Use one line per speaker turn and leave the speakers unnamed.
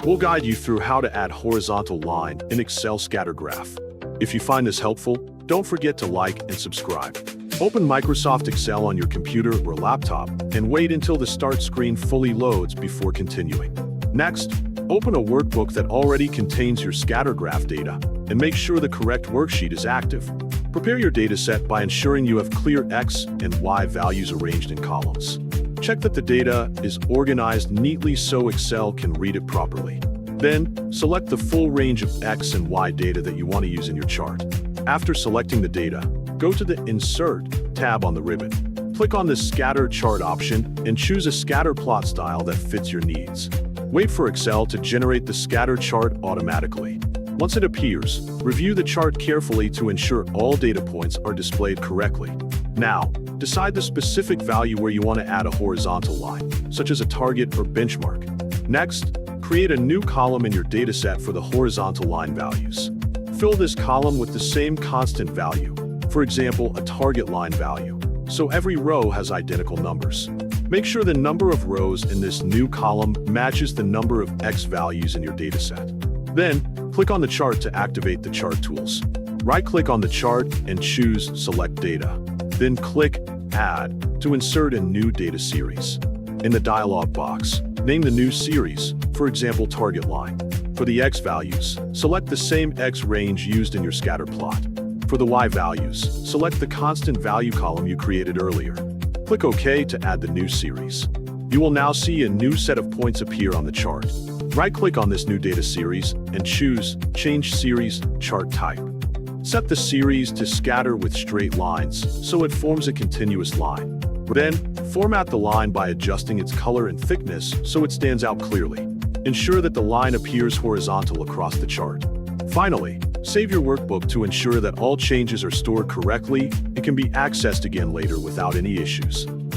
We'll guide you through how to add horizontal line in Excel scatter graph. If you find this helpful, don't forget to like and subscribe. Open Microsoft Excel on your computer or laptop and wait until the start screen fully loads before continuing. Next, open a workbook that already contains your scatter graph data and make sure the correct worksheet is active. Prepare your dataset by ensuring you have clear X and Y values arranged in columns. Check that the data is organized neatly so Excel can read it properly. Then, select the full range of X and Y data that you want to use in your chart. After selecting the data, go to the Insert tab on the ribbon. Click on the Scatter Chart option and choose a scatter plot style that fits your needs. Wait for Excel to generate the scatter chart automatically. Once it appears, review the chart carefully to ensure all data points are displayed correctly. Now, decide the specific value where you want to add a horizontal line, such as a target or benchmark. Next, create a new column in your dataset for the horizontal line values. Fill this column with the same constant value, for example, a target line value, so every row has identical numbers. Make sure the number of rows in this new column matches the number of X values in your dataset. Then, click on the chart to activate the chart tools. Right-click on the chart and choose Select Data. Then click Add to insert a new data series. In the dialog box, name the new series, for example, target line. For the X values, select the same X range used in your scatter plot. For the Y values, select the constant value column you created earlier. Click OK to add the new series. You will now see a new set of points appear on the chart. Right-click on this new data series and choose Change Series Chart Type. Set the series to scatter with straight lines so it forms a continuous line. Then, format the line by adjusting its color and thickness so it stands out clearly. Ensure that the line appears horizontal across the chart. Finally, save your workbook to ensure that all changes are stored correctly and can be accessed again later without any issues.